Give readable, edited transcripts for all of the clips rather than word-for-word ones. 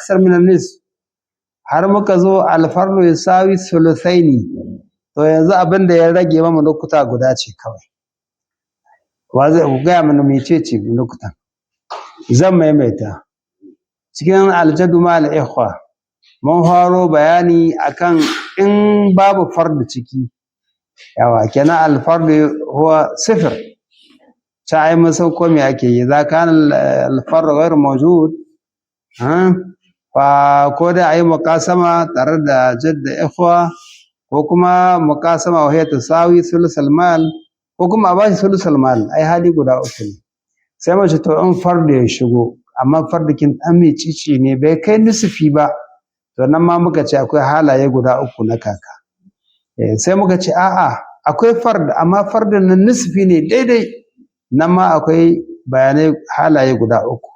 aksar min an-nis har muka zo al-fardu yusawi thuluthaini to yanzu abin da ya rage mana lokuta guda ce kawai wa zai ga mana mecece lokutan zan maimaita cikin aljadu ma al-ikhwa mun faro bayani akan in babu fardu ciki yawa kenan al-fardu huwa sifir ta ai mun san ko me ake yi za kana al-fardu ghayr mawjud fa ko da ai muqasama tare da jadda ikhwa ko kuma muqasama wa hiya tasawi thuluthal mal ko kuma a bashi thuluthal mal ai hali guda uku ne sai mace to in fardu ya shigo amma fardukin dan mai cici ne bai kai nisfi ba to nan ma muka ce akwai halaye guda uku na kaka sai muka ce a'a akwai fard amma fardin nan nisfi ne daidai nan ma akwai bayanai halaye guda uku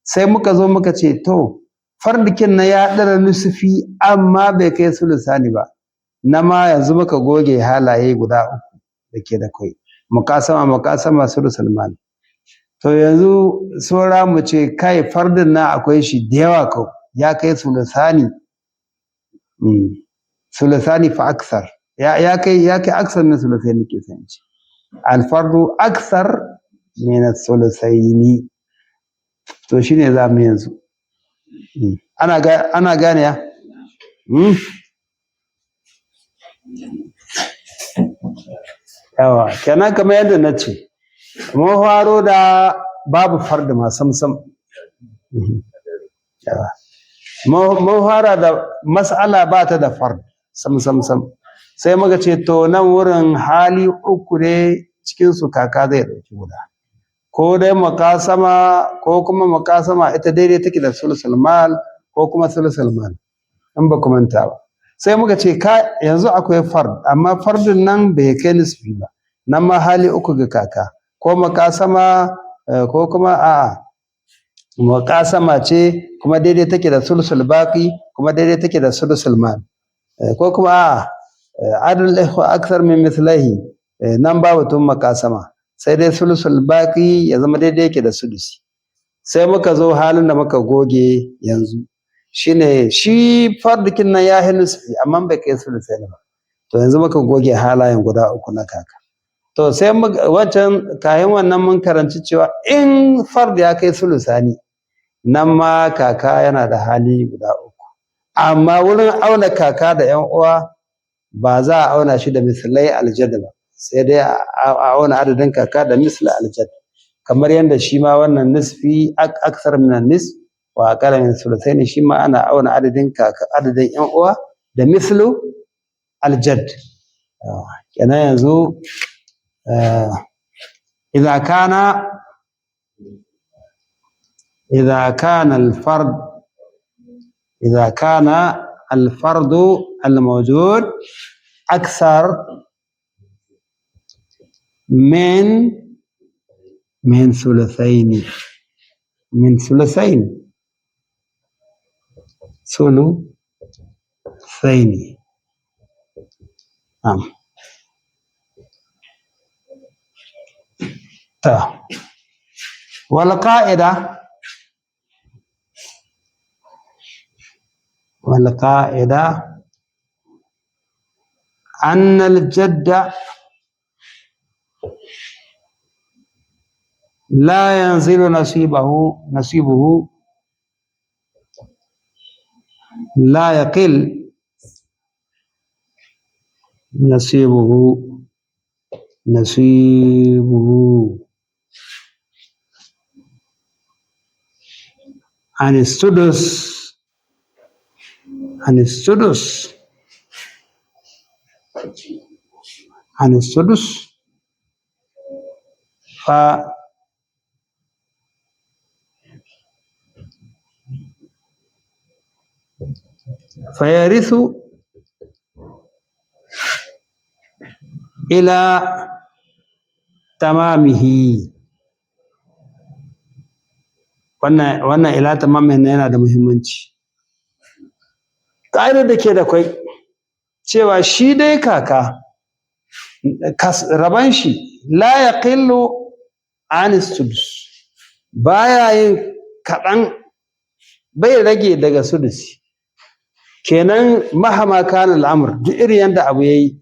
sai muka zo muka ce to fardukin na ya dara nisfi amma bai kai sulusani ba nan ma yanzu muka goge halaye guda uku da ke da kai muqasama sulusul mal to yanzu saura mu ce kai fardin na akwai shi da yawa ko ya kai sulusani sulusani fa aksar ya kai aksar min sulusaini ke san ci al fardu aksar min sulusaini to shine za mu yanzu ana gane ya yawa kenan kamar yadda na ce mun faro da babu farda ma samsam mun fara da mas'ala ba ta da fard sam sai muka ce to nan wurin hali uku ne cikin su kaka zai dauki guda ko dai muqasama ko kuma muqasama ita daidai take da sulusul mal ko kuma sulusul mal in ba ku manta ba sai muka ce yanzu akwai fard amma fardin nan bai kai nisfi ba nan ma hali uku ga kaka ko muqasama ko kuma a'a muqasama ce kuma daidai take da sulusul baqi kuma daidai take da sulusul mal ko kuma a'a adul ikhwa akthar min mithlahi nan ba batun muqasama sai dai sulusul baqi ya zama daidai yake da sulusi sai muka zo halin da muka goge yanzu shine shi fardukin nan ya hi nisfi amma bai kai sulusai ba to yanzu muka goge halayen guda uku na kaka to sai wancan kayan wannan mun karanci cewa in fard ya kai sulusani nan ma kaka yana da hali guda uku amma wurin auna kaka da yan uwa ba za a auna shi da misalai aljad ba sai dai a auna adadin kaka da misla aljad kamar yadda shi ma wannan nisfi aksar min nis wa aqala min sulusaini shi ma ana auna adadin kaka adadin yan uwa da mislu aljad kenan yanzu إذا كان الفرد الموجود أكثر من ثلثين نعم والقاعدة أن الجد لا ينزل نصيبه لا يقل نصيبه عن السدس فيرث إلى تمامه wannan ila tamamin yana da muhimmanci ƙa'idar da ke da kwai cewa shi dai kaka raban shi la yaqillu an sudus baya yin kaɗan bai rage daga sudusi kenan mahama kana al'amur duk irin yanda abu yayi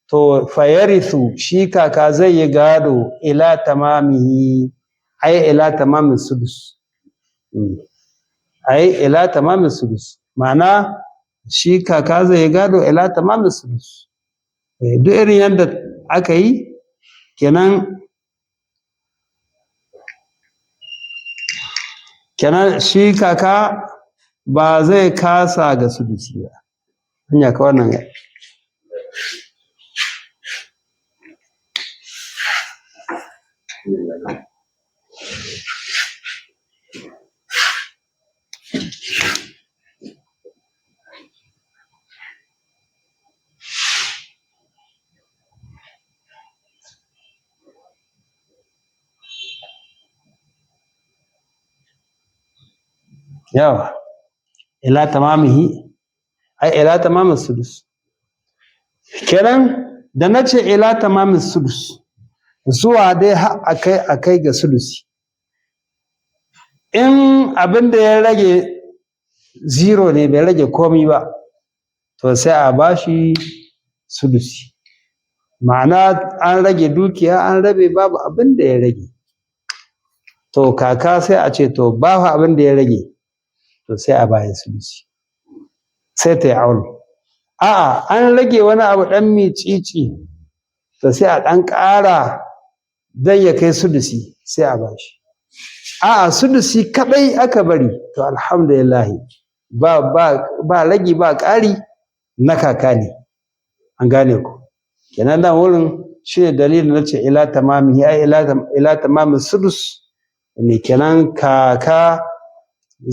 to fayarisu shi kaka zai yi gado ila tamamihi ai ila tamamin sudus ai ila tamamin sudus ma'ana shi kaka zai yi gado ila tamamin sudus duk irin yadda aka yi kenan shi kaka ba zai kasa ga sudusi ba hanya ka wannan yawa ila tamamihi ai ila tamamin sudus kenan da na ce ila tamamin sudus zuwa dai har akai ga sudusi in abin da ya rage zero ne bai rage komi ba to sai a bashi sudusi ma'ana an rage dukiya an rabe babu abin da ya rage to kaka sai a ce to babu abin da ya rage to sai a bayan sudusi sai ta yi aulu a'a an rage wani abu ɗan micici to sai a ɗan ƙara don ya kai sudusi sai a bashi a'a sudusi kaɗai aka bari to alhamdulillah ba ragi ba ƙari na kaka ne an gane ku kenan nan wurin shi ne dalilin na ce ila tamamihi ai ila tamamin sudus ne kenan kaka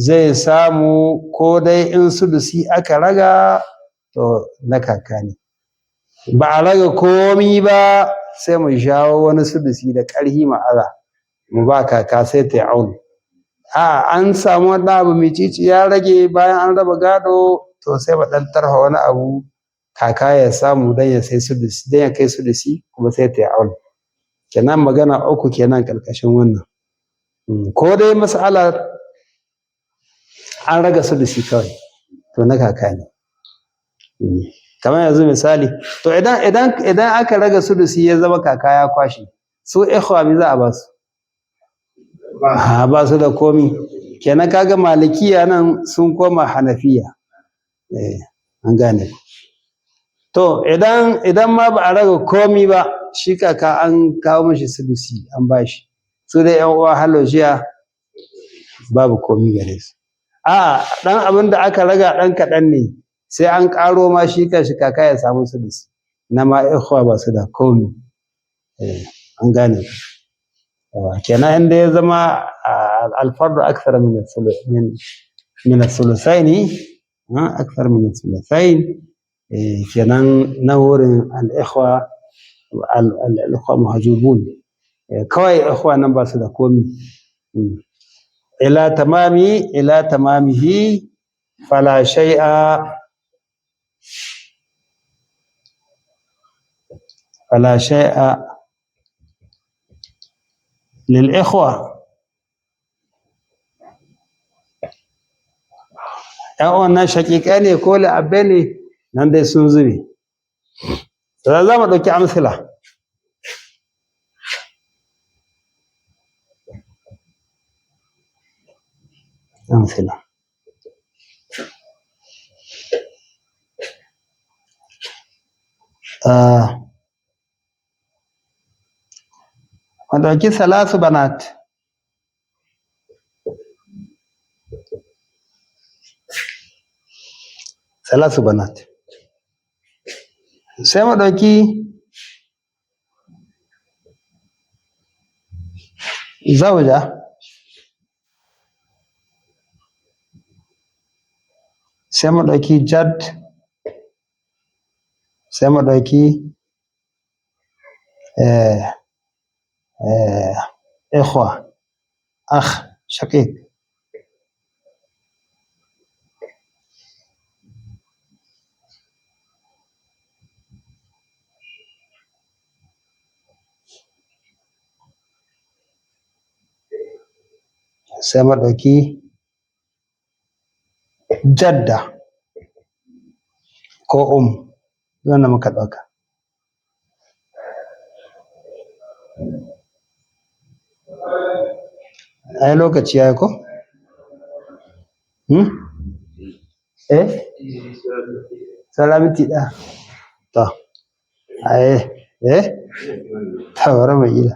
zai samu ko dai in sudusi aka raga to na kaka ne ba a raga komi ba sai mu shawo wani sudusi da ƙarhi ma'aza mu ba kaka sai ta yi aunu a an samu wani abu mai cici ya rage bayan an raba gado to sai ba ɗan tarha wani abu kaka ya samu don ya sai sudusi don ya kai sudusi kuma sai ta yi aunu kenan magana uku kenan ƙarƙashin wannan ko dai mas'ala an raga sudusi kawai to na kaka ne kamar yanzu misali to idan aka raga sudusi ya zama kaka ya kwashe su ikhwa me za a ba su ba su da komi kenan kaga malikiya nan sun koma hanafiya an gane to idan ma ba a raga komi ba shi kaka an kawo mashi sudusi an bashi su dai yan uwa halojiya babu komi gare su a dan abin da aka raga dan kaɗan ne sai an ƙaro ma shi kanshi kaka ya samu sudusi na ma ikhwa ba su da komi an gane kenan inda ya zama alfardu akthar min as-sulusaini akthar min as-sulusain kenan na wurin al-ikhwa muhajibun kawai ikhwa nan ba su da komi ila tamamihi fala shay'a للإخوة ‘yan wannan shaƙiƙa ne ko la'abbe ne nan dai sun zube da za mu ɗauki amsila wadauki salasu banat sai mu ɗauki zauja sai mu ɗauki jad sai mu ɗauki ikhwa akh shaqiq sai mu ɗauki jadda ko wanda muka ɗauka. Ai lokaci ya yi ko? Eh? Salamiti ɗaya. To, tawara mai gida.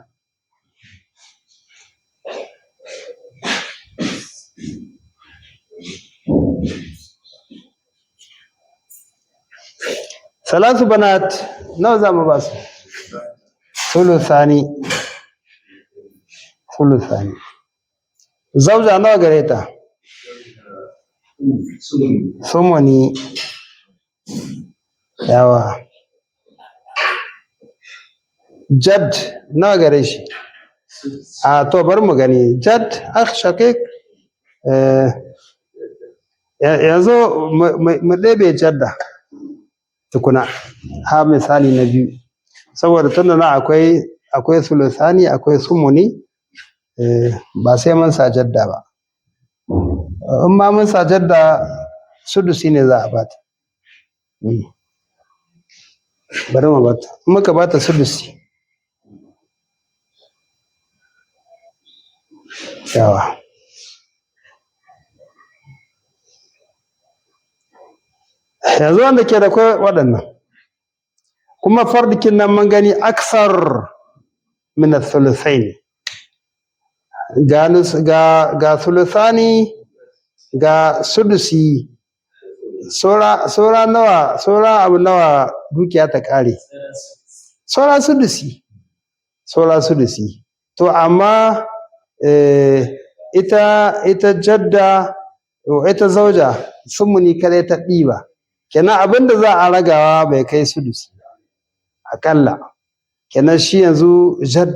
Salasu banat nawa za mu ba su? Sulusani. Zauja nawa gare ta? Sumuni. Yawa. Jad nawa gare shi? A to bar mu gani. Jad shaqiq yanzu mu ɗebe jadda tukuna ha misali na biyu saboda tunda na akwai sulusani akwai sumuni ba sai mun sa jadda ba in ma mun sa jadda sudusi ne za a bata bari mu bata in muka bata sudusi yawa yanzu wanda ke da kwai waɗannan kuma fardikin nan mun gani aksar min al-thuluthain ga thuluthani ga sudusi sora nawa sora abu nawa dukiya ta kare sora sudusi to amma ita jadda ita zauja sumuni kare ta ɗiba kenan abinda za a ragawa bai kai sudusi akalla kenan shi yanzu jad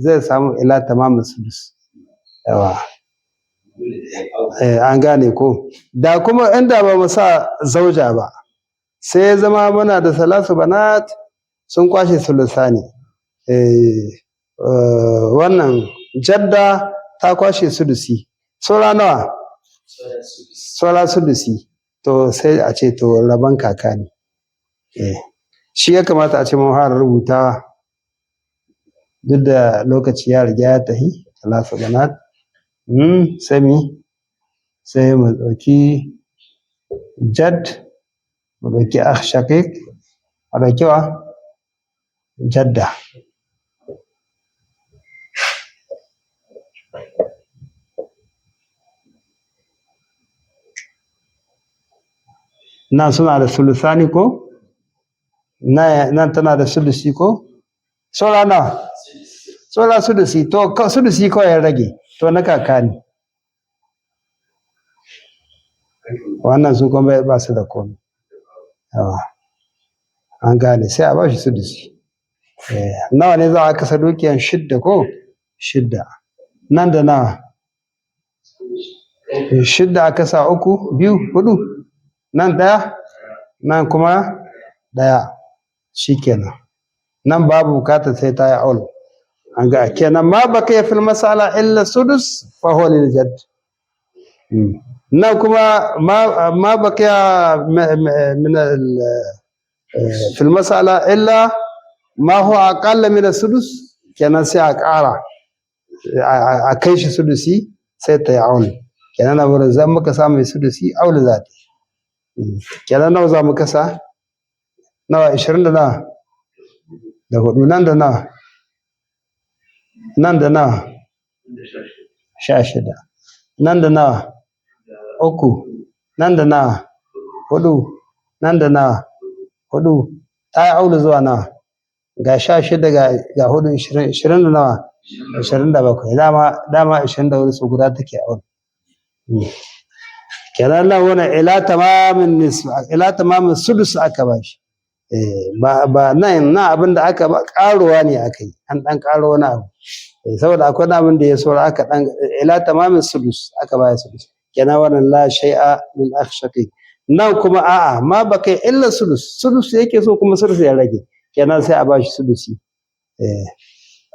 zai samu ila tamamin sudus yawa an gane ko da kuma inda ba mu sa zauja ba sai ya zama muna da salasu banat sun kwashe sulusani wannan jadda ta kwashe sudusi saura nawa saura sudusi to sai a ce to rabon kaka ne shi ya kamata a ce mun fara rubutawa duk da lokaci ya riga ya tahi salasu banat sai mu ɗauki jad mu ɗauki shaqiq mu ɗauki wa jadda nan suna da sulusani ko nan tana da sulusi ko saura nawa saura sudusi to sudusi kawai ya rage to na kaka ne wannan su kuma ba su da komai an gane sai a ba shi sudusi nawa ne za a kasa dukiyan shidda ko shidda nan da nawa shidda a kasa uku biyu hudu nan ɗaya nan kuma ɗaya shikenan nan babu bukatar sai ta yi aul an ga kenan ma baka ya fil masala illa sudus fa huwa lil jadd nan kuma ma baka ya min fil masala illa ma huwa aqalla min sudus kenan sai a ƙara a kai shi sudusi sai ta yi aul kenan na wurin zan muka samu sudusi aul za ta kenan nawa za mu kasa nawa 20 da nawa da hudu nan da nawa nan da nawa 16 nan da nawa uku nan da nawa hudu nan da nawa hudu ta yi aulu zuwa nawa ga 16 ga hudu 20 da nawa 27 dama 24 su guda take aulu kenan nan wani ila tamamin sudus aka ba shi ba nan abin da aka ba karuwa ne aka yi an dan karo wani abu saboda akwai abin da ya saura aka dan ila tamamin sudus aka ba sudus kenan wannan la shay'a min akhshaqi nan kuma a'a ma baka illa sudus yake so kuma sudus ya rage kenan sai a ba shi sudusi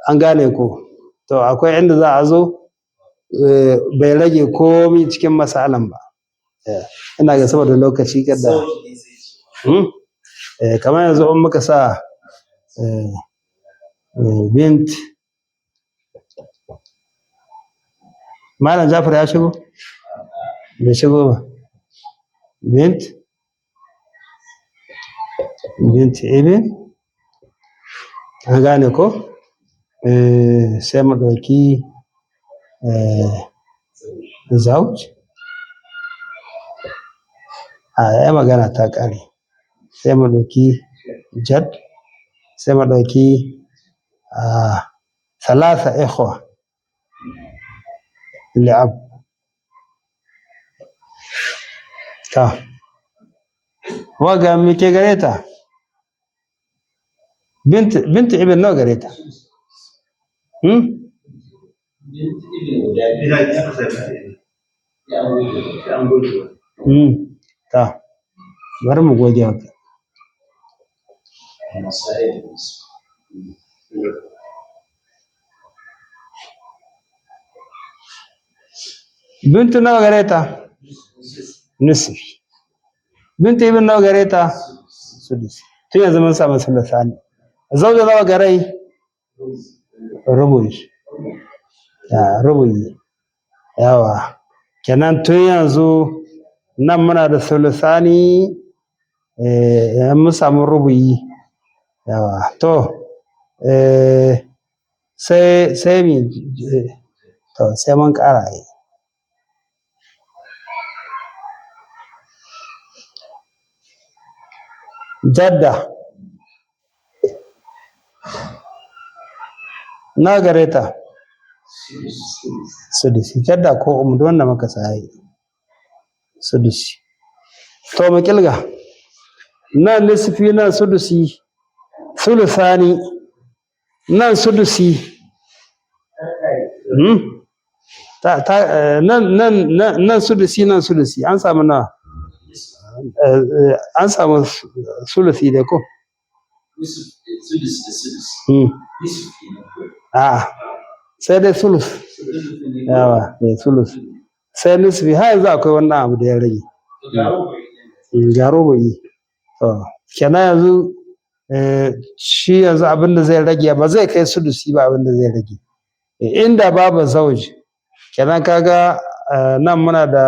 an gane ko to akwai inda za a zo bai rage komai cikin masalan ba ina ga saboda lokaci kada kamar yanzu in muka sa bint malam Jafar ya shigo bai shigo ba bint ibn an gane ko sai mu ɗauki zauj ya magana ta ƙare sai mu ɗauki jad sai mu ɗauki ثلاثة إخوة لأب وقع ميكي قريتا بنت ابن نو قريتا تا برمو قوجي بنت نو قريتا نصف بنت ابن نو قريتا سدس تي زمان سما ثلاثان زوجة نو قري ربوي ربوي yawa kenan tun yanzu nan muna da sulusani mun samu rubuyi yawa to sai mi to sai mun ƙara yi jadda na gare ta sudusi jadda ko umdu wanda muka sai sudusi to mu kilga nan nisfi nan sudusi sulusani nan sudusi nan sudusi nan sudusi an samu na an samu sulusi da ko sai dai sulus yawa mai sulus sai nisfi har yanzu akwai wannan abu da ya rage ga rubu'i to kenan yanzu shi yanzu abin da zai rage ba zai kai sulusi ba abin da zai rage inda babu zauj kenan kaga nan muna da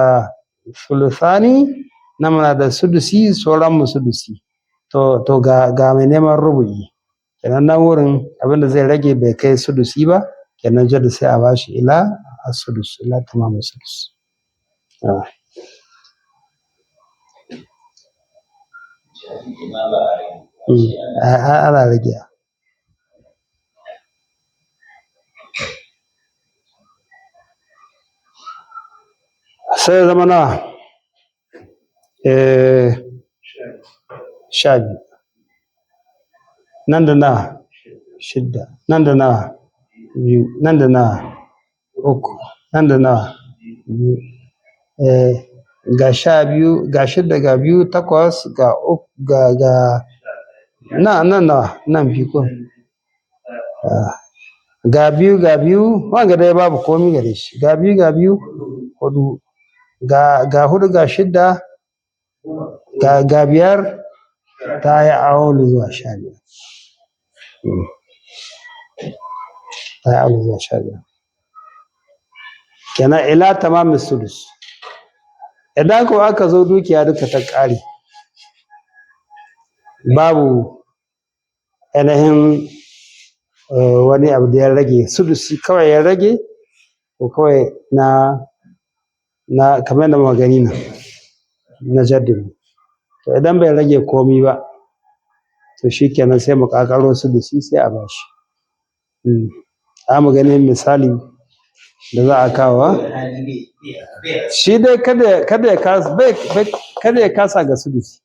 sulusani nan muna da sudusi sauran mu sudusi to ga mai neman rubu'i kenan nan wurin abin da zai rage bai kai sudusi ba kenan jadda sai a bashi ila as-sudus ila tamamin sudus ana rage sai zama nawa sha biyu nan da nawa shidda nan da nawa biyu nan da nawa uku nan da nawa biyu ga sha biyu ga shidda ga biyu takwas ga uku ga nan nawa nan biyu ko ga biyu wanga dai babu komi gare shi ga biyu hudu ga hudu ga shidda ga biyar ta yi awon zuwa sha biyar ta yi awon zuwa sha biyar kenan ila tamamin sudus idan ko aka zo dukiya duka ta ƙare babu ainihin wani abu da ya rage sudusi kawai ya rage ko kawai na kamar da magani na jaddin to idan bai rage komi ba to shi kenan sai mu ƙaƙaro sudusi sai a bashi mu gani misali da za a kawo shi dai kada ya kasa ga sudusi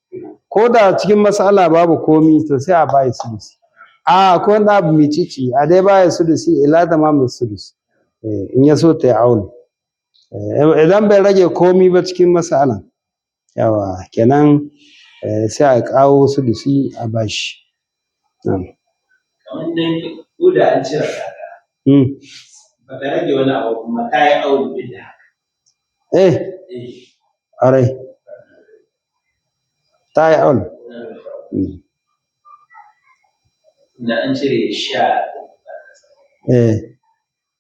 ko da cikin masala babu komi to sai a bayi sudusi ko wani abu mai cici a dai bayi sudusi ila da mamin sudus in ya so ta yi auni idan bai rage komi ba cikin masala yawa kenan sai a kawo sudusi a bashi kamar dai ko da an cire kaka ba ta rage wani abu kuma ta yi auni da haka ƙwarai ta yi aul. Da an cire sha Eh.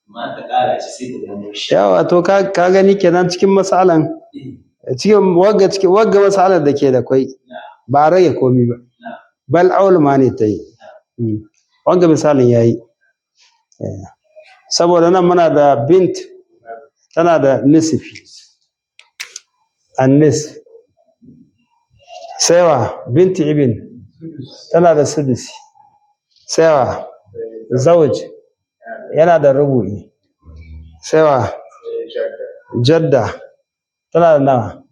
ma ta ƙara shi sai ta zama sha. Yawa to ka gani kenan cikin masalan cikin wagga masalar da ke da kwai ba a rage komi ba bal aul ma ne ta yi wagga misalin ya yi saboda nan muna da bint tana da nisifi annis saiwa binti ibn tana da sudusi saiwa zawj yana da rubu'i saiwa jadda tana da nawa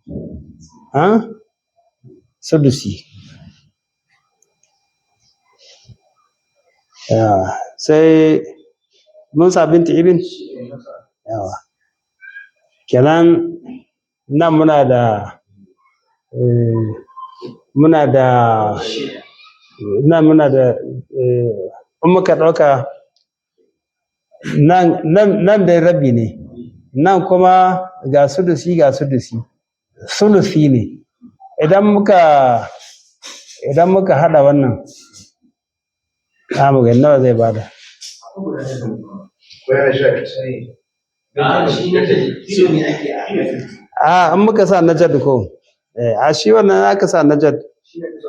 sudusi sai mun sa binti ibn yawa kenan nan muna da in muka ɗauka nan dai rabi ne nan kuma ga sudusi sulusi ne idan muka hada wannan mu ga nawa zai bada in muka sa najad ko a shi wannan aka sa najad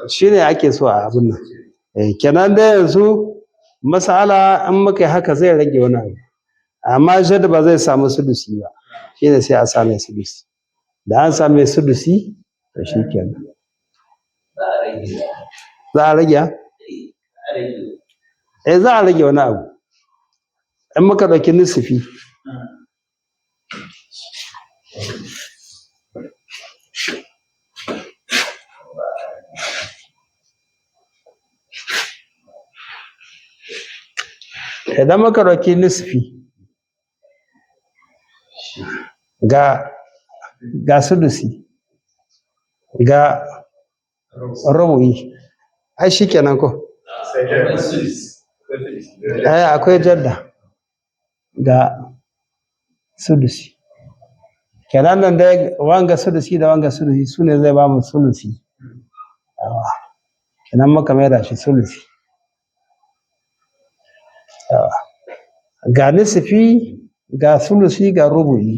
shine ake so a abin nan kenan da yanzu masala in muka yi haka zai rage wani abu amma jad ba zai samu sudusi ba shine sai a same sudusi da an same sudusi to shi kenan za a rage za a rage wani abu in muka ɗauki nisifi idan muka ɗauki nisfi ga sudusi ga rubu'i ai shi kenan ko akwai jadda ga sudusi kenan nan dai wanga sudusi da wanga sudusi su ne zai ba mu sulusi kenan muka mai da shi sulusi ga nisfi ga sulusi ga rubu'i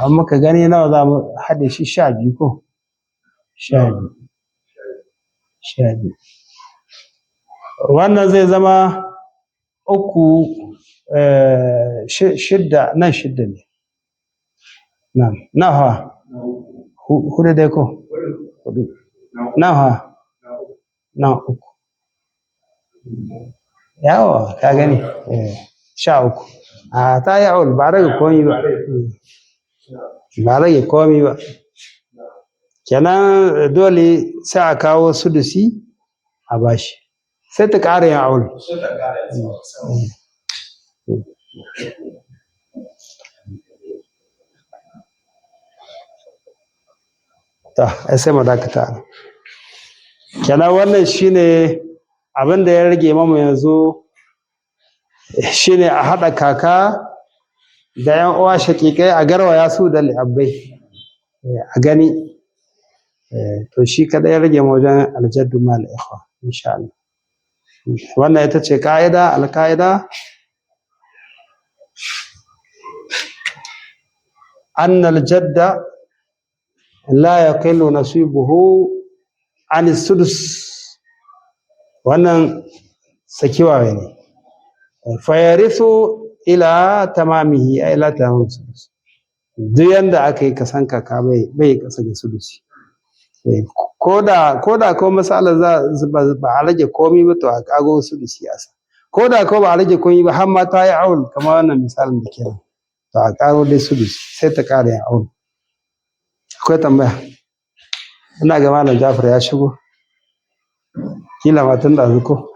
an muka gani nawa za mu haɗe shi 12 ko 12 wannan zai zama 3 shidda nan shidda ne nan ha hudu dai ko nan ha nan 3 yawa ka gani 13 ta yi aul ba rage komi ba kenan dole sai a kawo sudusi a bashi sai ta ƙara yin aul sai mu dakata kenan wannan shine abin da ya rage mamu yanzu shine a haɗa kaka da yan uwa shaƙiƙai a garwaya su da li'abbai a gani to shi kaɗai ya rage wajen aljaddu mal ikhwa insha Allah wannan ita ce ka'ida alka'ida anna aljadda la yaqillu nasibuhu an sudus wannan sakiwa ne fayarisu ila tamamihi ila tamam sudus duk yanda aka yi kasan kaka bai kasa ga sudusi koda ko misala ba a rage komi ba to a kago sudusi asa koda ko ba a rage komi ba har ma ta yi aul kamar wannan misalin da kenan to a kago dai sudusi sai ta kara yin aul akwai tambaya ina ga malam Jafar ya shigo kila matan da ko